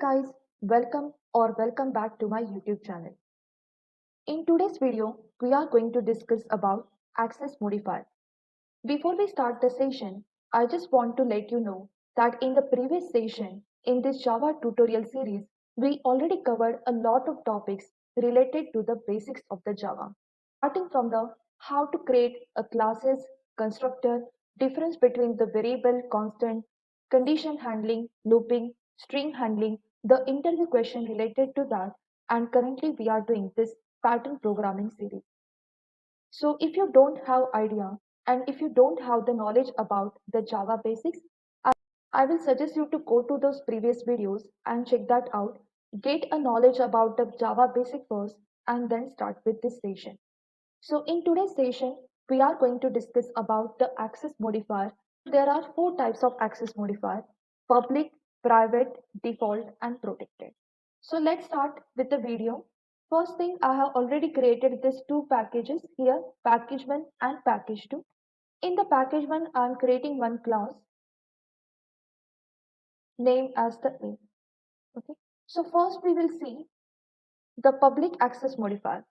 guys, welcome back to my YouTube channel. In today's video, we are going to discuss about access modifier. Before we start the session, I just want to let you know that in the previous session in this Java tutorial series, we already covered a lot of topics related to the basics of the Java, starting from the how to create a classes, constructor, difference between the variable, constant, condition handling, looping, string handling, the interview question related to that, and currently we are doing this pattern programming series. So if you don't have idea and if you don't have the knowledge about the Java basics, I will suggest you to go to those previous videos and check that out. Get a knowledge about the Java basic first and then start with this session. So in today's session, we are going to discuss about the access modifier. There are four types of access modifier: public, private, default, and protected. So let's start with the video. First thing, I have already created these two packages here, package 1 and package 2. In the package 1, I am creating one class named as the A. Okay. So first we will see the public access modifier.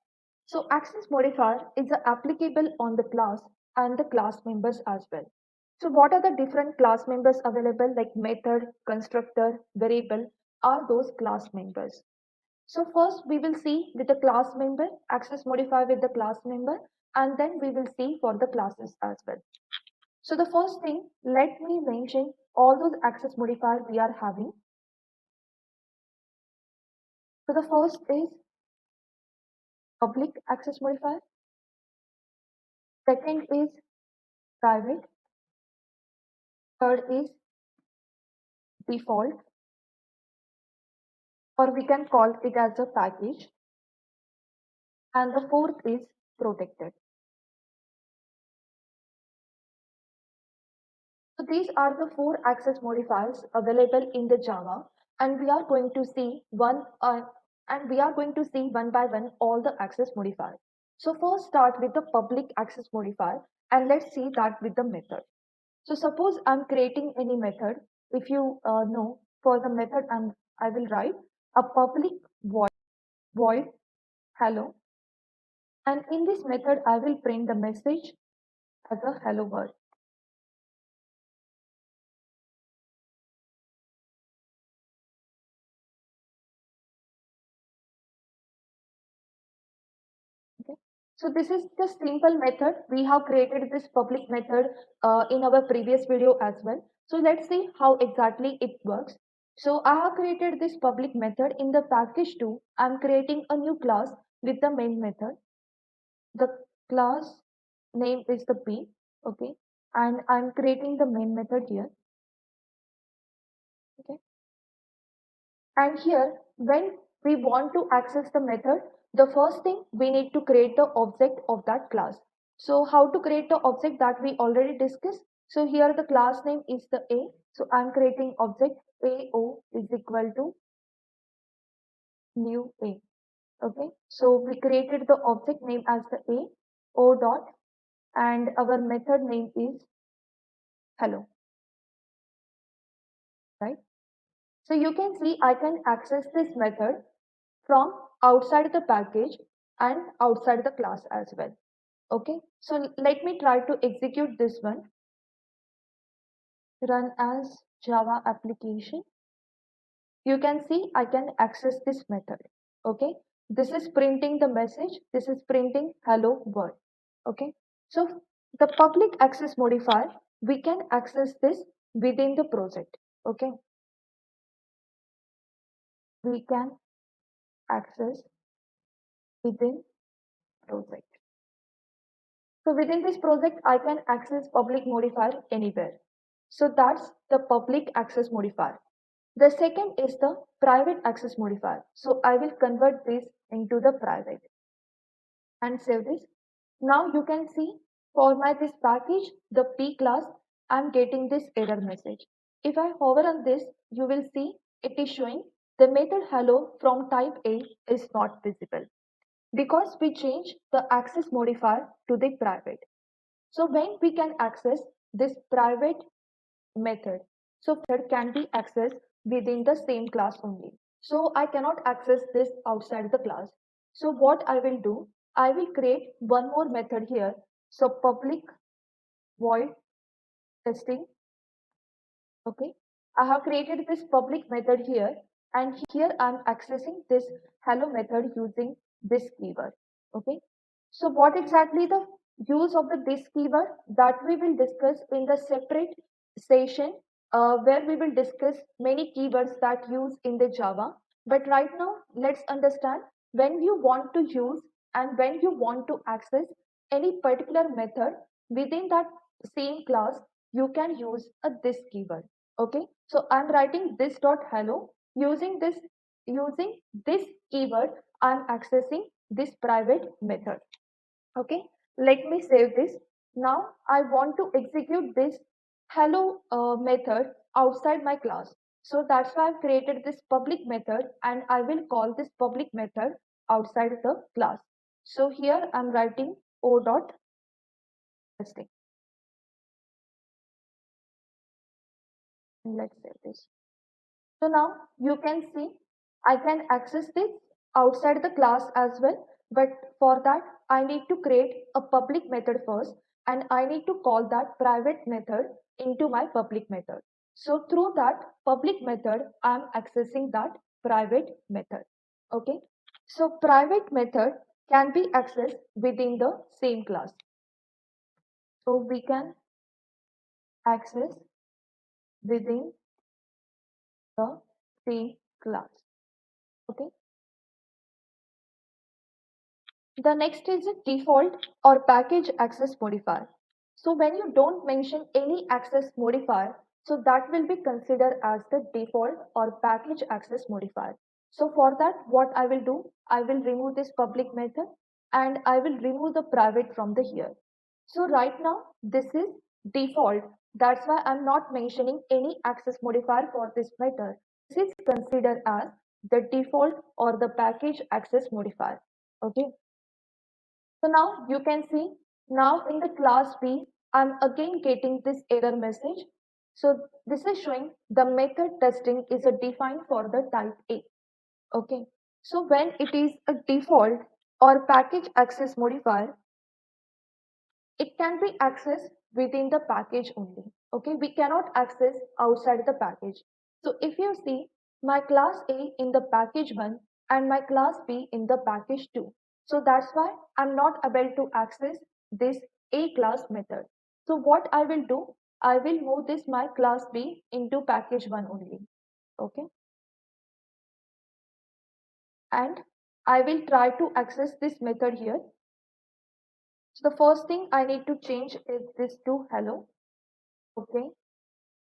So access modifier is applicable on the class and the class members as well. So what are the different class members available, like method, constructor, variable are those class members. So first we will see with the class member, access modifier with the class member, and then we will see for the classes as well. So the first thing, let me mention all those access modifiers we are having. So the first is public access modifier. Second is private. Third is default, or we can call it as a package. And the fourth is protected. So these are the four access modifiers available in the Java, and we are going to see one by one all the access modifiers. So first start with the public access modifier, and let's see that with the method. So suppose I'm creating any method. If you know, for the method I will write a public void hello, and in this method I will print the message as a hello world. Okay. So this is the simple method. We have created this public method in our previous video as well. So let's see how exactly it works. So I have created this public method in the package 2. I'm creating a new class with the main method. The class name is the P. Okay. And I'm creating the main method here. Okay. And here, when we want to access the method, the first thing we need to create the object of that class. So how to create the object that we already discussed? So here the class name is the A. So I'm creating object AO is equal to new A. Okay. So we created the object name as the A, O dot, and our method name is hello, right? So you can see I can access this method from outside the package and outside the class as well. Okay, so let me try to execute this one. Run as Java application. You can see I can access this method. Okay, this is printing the message. This is printing hello world. Okay, so the public access modifier, we can access this within the project. Okay, we can access within project. So within this project, I can access public modifier anywhere. So that's the public access modifier. The second is the private access modifier. So I will convert this into the private and save this. Now you can see for my this package, the P class, I'm getting this error message. If I hover on this, you will see it is showing the method hello from type A is not visible because we change the access modifier to the private. So when we can access this private method, so method can be accessed within the same class only. So I cannot access this outside the class. So what I will do, I will create one more method here. So public void testing. Okay, I have created this public method here, and here I'm accessing this hello method using this keyword. Okay, so what exactly the use of the this keyword, that we will discuss in the separate session, where we will discuss many keywords that use in the Java. But right now, let's understand when you want to use and when you want to access any particular method within that same class, you can use a this keyword. Okay, so I'm writing this dot hello using this keyword. I'm accessing this private method. Okay, let me save this. Now I want to execute this hello method outside my class. So that's why I've created this public method, and I will call this public method outside the class. So here I'm writing o dot testing. Let's save this. So now you can see I can access this outside the class as well. But for that, I need to create a public method first, and I need to call that private method into my public method. So through that public method, I'm accessing that private method. Okay. So private method can be accessed within the same class. So we can access within the same class. Okay. The next is a default or package access modifier. So when you don't mention any access modifier, so that will be considered as the default or package access modifier. So for that, what I will do, I will remove this public method and I will remove the private from the here. So right now, this is default. That's why I'm not mentioning any access modifier for this method. This is considered as the default or the package access modifier. Okay. So now you can see, now in the class B, I'm again getting this error message. So this is showing the method testing is a defined for the type A. Okay. So when it is a default or package access modifier, it can be accessed within the package only. Okay, we cannot access outside the package. So if you see my class A in the package 1 and my class B in the package 2, so that's why I'm not able to access this A class method. So what I will do, I will move this my class B into package 1 only. Okay, and I will try to access this method here. So the first thing I need to change is this to hello. Okay,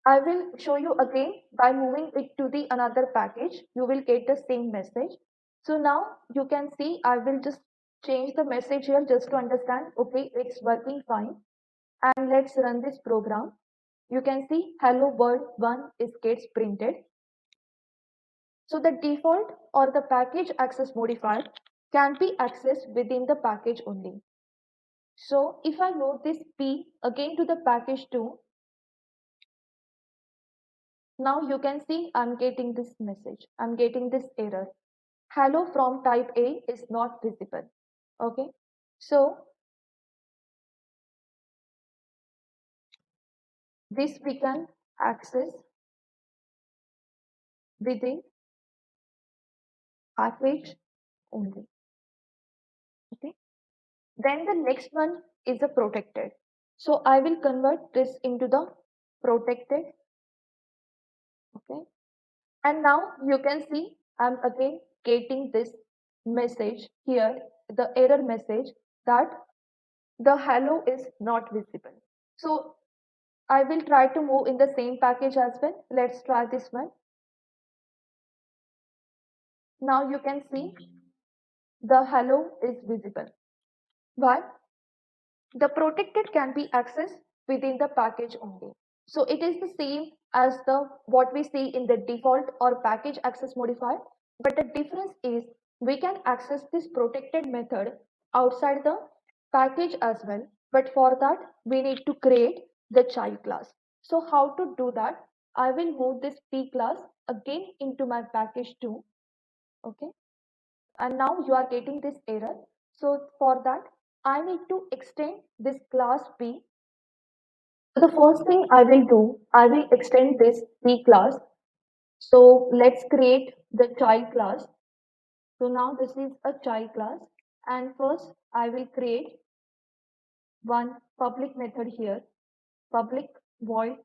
I will show you again by moving it to the another package. You will get the same message. So now you can see I will just change the message here just to understand. Okay, it's working fine. And let's run this program. You can see hello world 1 is gets printed. So the default or the package access modifier can be accessed within the package only. So if I move this P again to the package 2, now you can see I'm getting this message. I'm getting this error. Hello from type A is not visible. Okay. So this we can access within package only. Okay. Then the next one is a protected. So I will convert this into the protected. Okay. And now you can see I'm again getting this message here, the error message that the hello is not visible. So I will try to move in the same package as well. Let's try this one. Now you can see the hello is visible. Why? The protected can be accessed within the package only. So it is the same as the what we see in the default or package access modifier, but the difference is we can access this protected method outside the package as well. But for that we need to create the child class. So how to do that? I will move this P class again into my package 2. Okay, and now you are getting this error. So for that, I need to extend this class B. So the first thing I will do, I will extend this B class. So let's create the child class. So now this is a child class, and first I will create one public method here, public void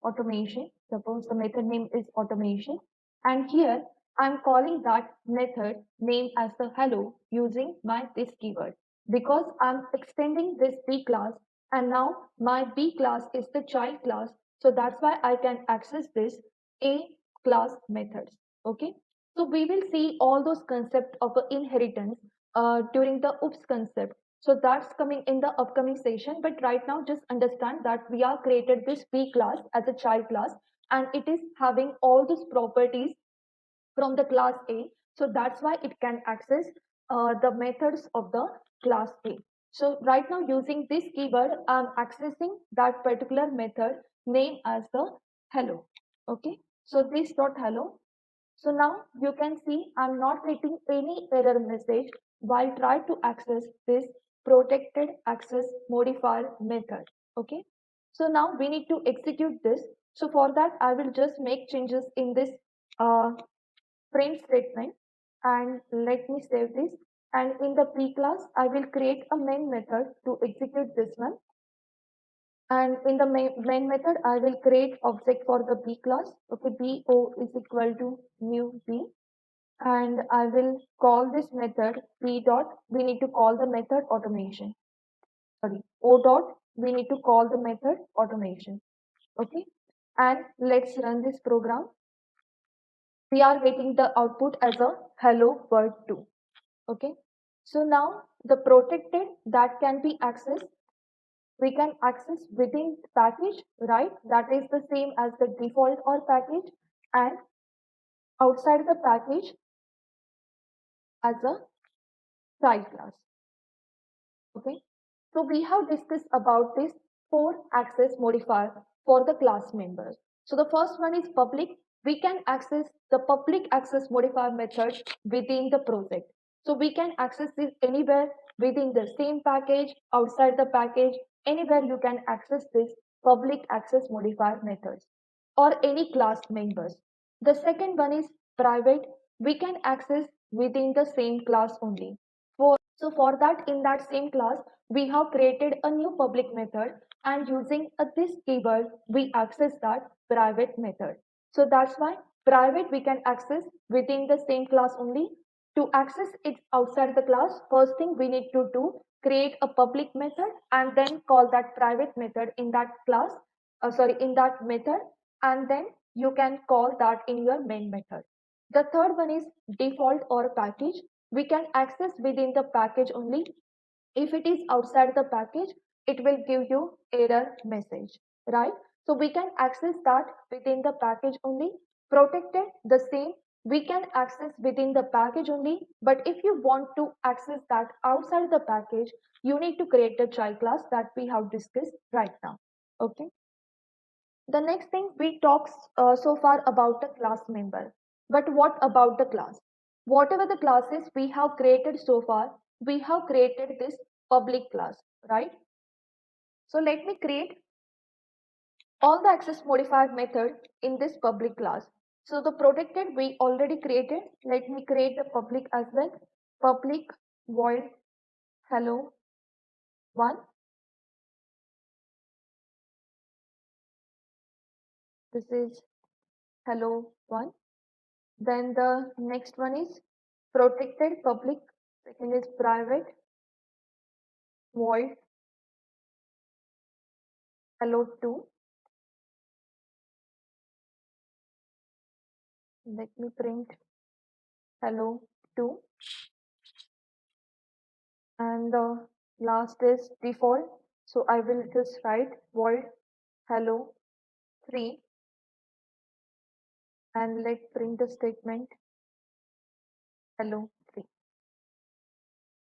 automation. Suppose the method name is automation, and here I'm calling that method name as the hello using my this keyword, because I'm extending this B class, and now my B class is the child class, so that's why I can access this A class methods. Okay, so we will see all those concepts of inheritance during the oops concept. So that's coming in the upcoming session. But right now, just understand that we are created this B class as a child class, and it is having all those properties from the class A. So that's why it can access the methods of the class A. So right now, using this keyword, I'm accessing that particular method name as the hello. Okay. So this dot hello. So now you can see I'm not getting any error message while try to access this protected access modifier method. Okay. So now we need to execute this. So for that, I will just make changes in this uh, print statement, and let me save this. And in the P class, I will create a main method to execute this one. And in the main method, I will create object for the B class. Okay, BO is equal to new B, and I will call this method P dot, we need to call the method automation. Sorry, O dot, we need to call the method automation. Okay, and let's run this program. We are getting the output as a hello world 2. Okay, so now the protected that can be accessed, we can access within the package, right? That is the same as the default or package, and outside the package as a child class. Okay, so we have discussed about this 4 access modifier for the class members. So the first one is public. We can access the public access modifier method within the project. So we can access this anywhere within the same package, outside the package, anywhere you can access this public access modifier methods or any class members. The second one is private. We can access within the same class only. So for that, in that same class, we have created a new public method, and using this keyword, we access that private method. So that's why private we can access within the same class only. To access it outside the class, first thing we need to do, create a public method and then call that private method in that class, in that method, and then you can call that in your main method. The third one is default or package. We can access within the package only. If it is outside the package, it will give you error message, right? So we can access that within the package only. Protected, the same. We can access within the package only, but if you want to access that outside the package, you need to create a child class that we have discussed right now. Okay. The next thing we talked so far about the class member. But what about the class? Whatever the classes we have created so far, we have created this public class, right? So let me create all the access modifier method in this public class. So the protected we already created. Let me create the public as well. Public void hello 1. This is hello 1. Then the next one is protected public. Second is private void hello 2. Let me print hello 2. And the last is default. So I will just write void hello 3, and let print the statement hello 3.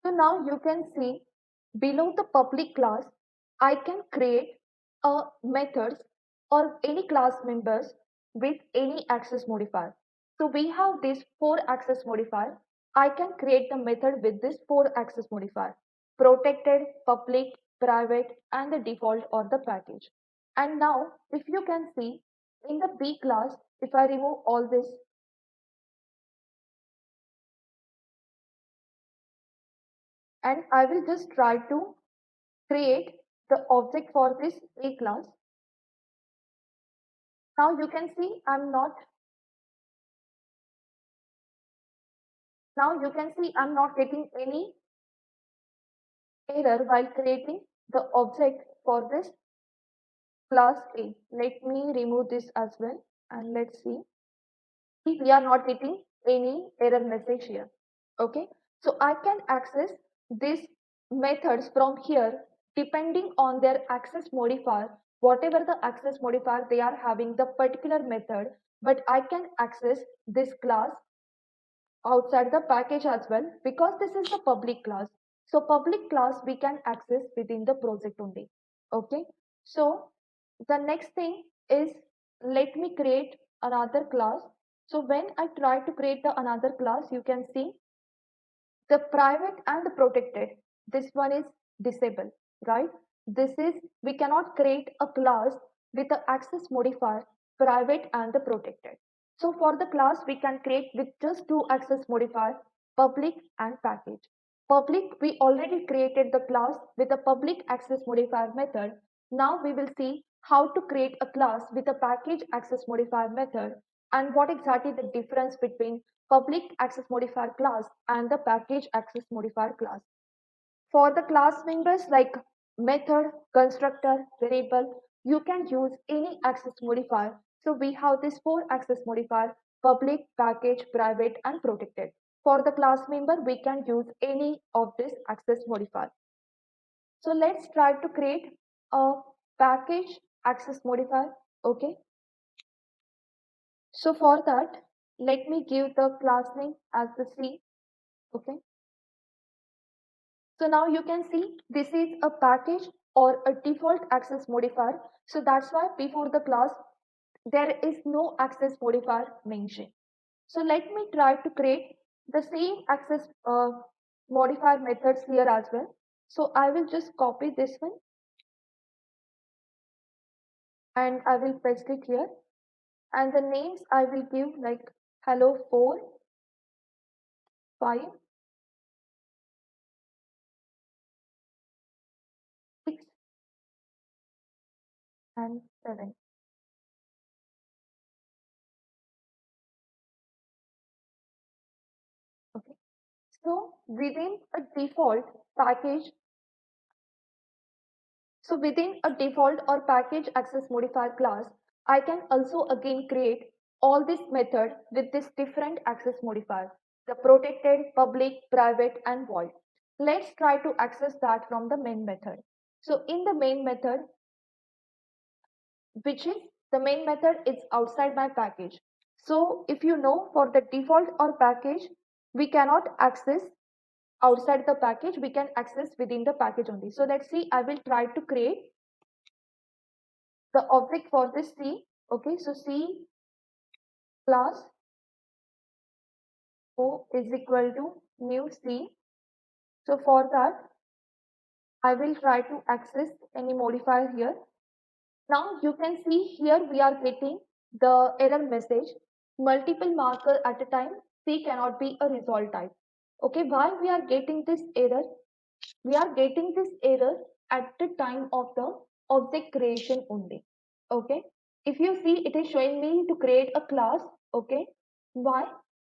So now you can see below the public class, I can create a methods or any class members with any access modifier. So we have this 4 access modifier. I can create the method with this 4 access modifier: protected, public, private, and the default or the package. And now if you can see in the B class, if I remove all this, and I will just try to create the object for this A class. Now you can see I'm not getting any error while creating the object for this class A. Let me remove this as well and let's see. We are not getting any error message here. Okay, so I can access these methods from here depending on their access modifier. Whatever the access modifier they are having the particular method, but I can access this class outside the package as well because this is the public class. So public class we can access within the project only. Okay, so the next thing is, let me create another class. So when I try to create the another class, you can see the private and the protected, this one is disabled, right? This is, we cannot create a class with the access modifier private and the protected. So for the class we can create with just 2 access modifier, public and package. Public, we already created the class with a public access modifier method. Now we will see how to create a class with a package access modifier method and what exactly the difference between public access modifier class and the package access modifier class. For the class members like method, constructor, variable, you can use any access modifier. So we have this 4 access modifier: public, package, private, and protected. For the class member, we can use any of this access modifier. So let's try to create a package access modifier. Okay. So for that, let me give the class name as the C. Okay. So now you can see this is a package or a default access modifier. So that's why before the class, there is no access modifier mentioned. So let me try to create the same access modifier methods here as well. So I will just copy this one and I will paste it here. And the names I will give like hello 4, 5, 6, and 7. Okay. So within a default package, so within a default or package access modifier class, I can also again create all this method with this different access modifier, the protected, public, private, and void. Let's try to access that from the main method. So in the main method, which is the main method is outside my package. So if you know, for the default or package, we cannot access outside the package, we can access within the package only. So let's see, I will try to create the object for this C. Okay, so C class O is equal to new C. So for that, I will try to access any modifier here. Now you can see here we are getting the error message, multiple marker at a time, C cannot be a resolve type. Okay, why we are getting this error? We are getting this error at the time of the object creation only. Okay, if you see, it is showing me to create a class. Okay, why?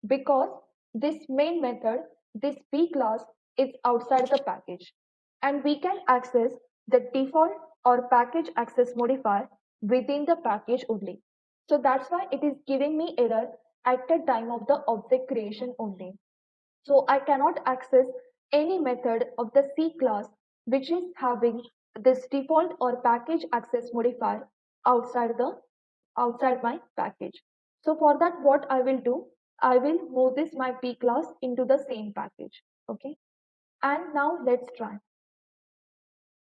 Because this main method, this B class, is outside the package and we can access the default or package access modifier within the package only. So that's why it is giving me error at the time of the object creation only. So I cannot access any method of the C class which is having this default or package access modifier outside my package. So for that, what I will do, I will move this my P class into the same package. Okay. And now let's try.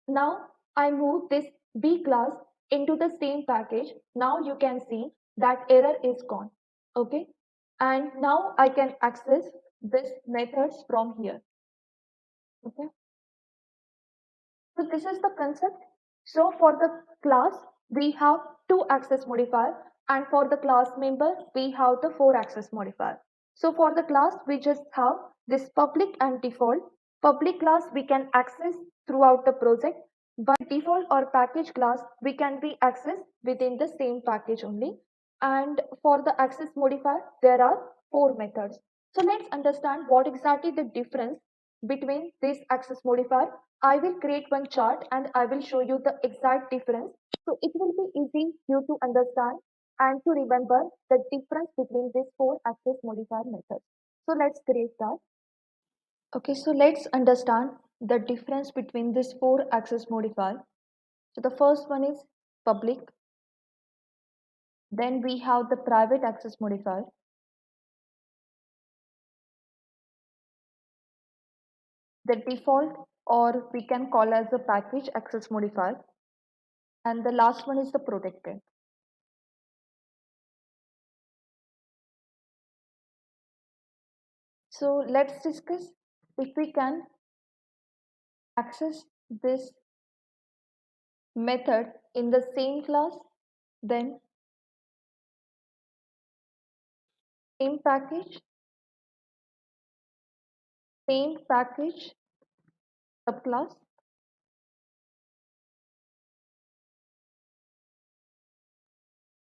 Now I move this B class into the same package. Now you can see that error is gone. Okay, and now I can access this methods from here. Okay, so this is the concept. So for the class, we have two access modifier, and for the class member, we have the four access modifier. So for the class, we just have this public and default. Public class we can access throughout the project, but default or package class we can be accessed within the same package only. And for the access modifier, there are four methods. So let's understand what exactly the difference between this access modifier. I will create one chart and I will show you the exact difference. So it will be easy you to understand and to remember the difference between these four access modifier methods. So let's create that. Okay, so let's understand the difference between these four access modifier. So the first one is public. Then we have the private access modifier. The default, or we can call as the package access modifier. And the last one is the protected. So let's discuss if we can access this method in the same class, then same package subclass,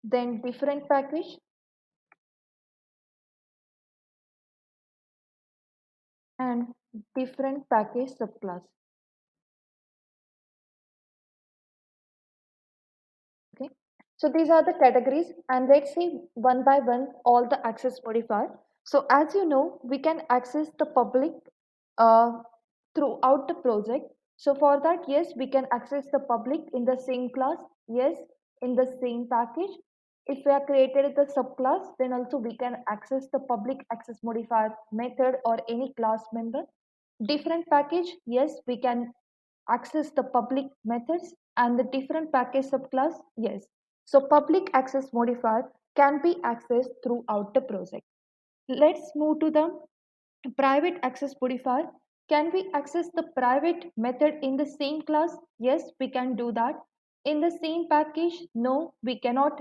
then different package and different package subclass. Okay, so these are the categories, and let's see one by one all the access modifier. So as you know, we can access the public uh, throughout the project. So for that, yes, we can access the public in the same class, yes, in the same package. If we are created the subclass, then also we can access the public access modifier method or any class member. Different package, yes, we can access the public methods, and the different package subclass, yes. So public access modifier can be accessed throughout the project. Let's move to the private access modifier. Can we access the private method in the same class? Yes, we can do that. In the same package? No, we cannot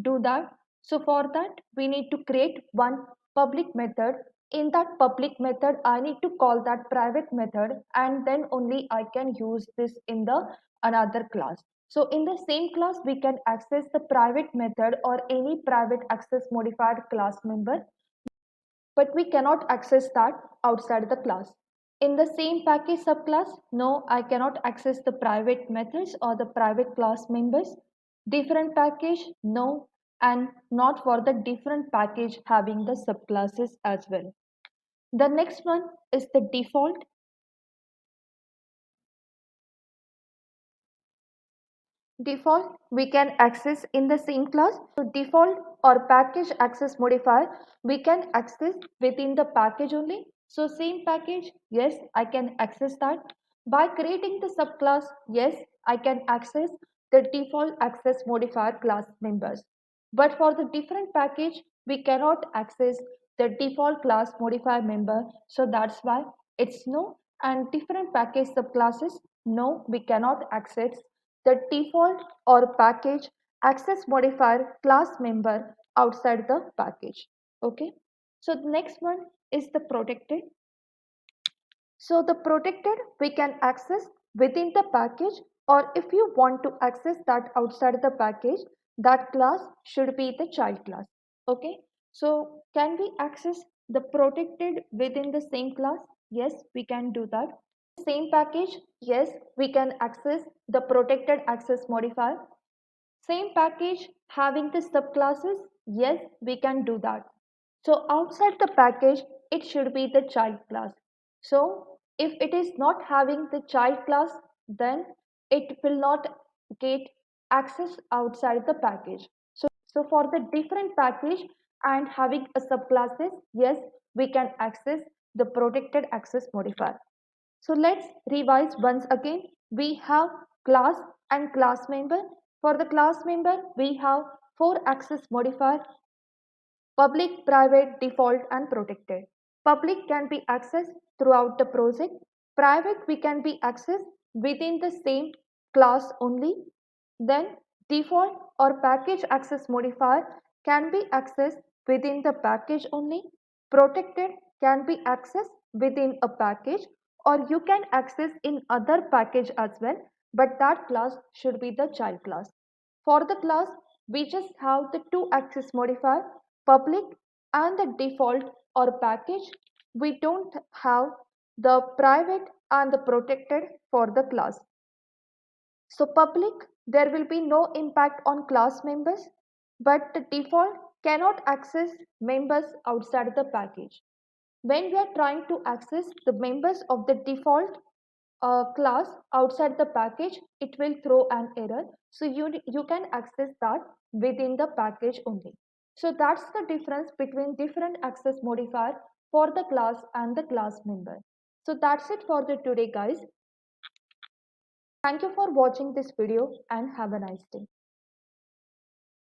do that. So for that, we need to create one public method. In that public method, I need to call that private method, and then only I can use this in the another class. So in the same class, we can access the private method or any private access modified class member, but we cannot access that outside the class. In the same package subclass, no, I cannot access the private methods or the private class members. Different package, no, and not for the different package having the subclasses as well. The next one is the default. Default we can access in the same class. So default or package access modifier we can access within the package only. So same package, yes, I can access that. By creating the subclass, yes, I can access the default access modifier class members. But for the different package, we cannot access the default class modifier member. So that's why it's no. And different package subclasses, no, we cannot access the default or package access modifier class member outside the package. Okay, so the next one is the protected. So the protected we can access within the package, or if you want to access that outside the package, that class should be the child class. Okay, so can we access the protected within the same class? Yes, we can do that. Same package, yes, we can access the protected access modifier. Same package having the subclasses, yes, we can do that. So outside the package, it should be the child class. So if it is not having the child class, then it will not get access outside the package. So for the different package and having a subclasses, yes, we can access the protected access modifier. So let's revise once again. We have class and class member. For the class member, we have 4 access modifier: public, private, default, and protected. Public can be accessed throughout the project. Private we can be accessed within the same class only. Then default or package access modifier can be accessed within the package only. Protected can be accessed within a package, or you can access in other package as well, but that class should be the child class. For the class, we just have the two access modifier, public and the default or package. We don't have the private and the protected for the class. So public, there will be no impact on class members, but the default cannot access members outside the package. When we are trying to access the members of the default class outside the package, it will throw an error. So you can access that within the package only. So that's the difference between different access modifier for the class and the class member. So that's it for the today, guys. Thank you for watching this video and have a nice day.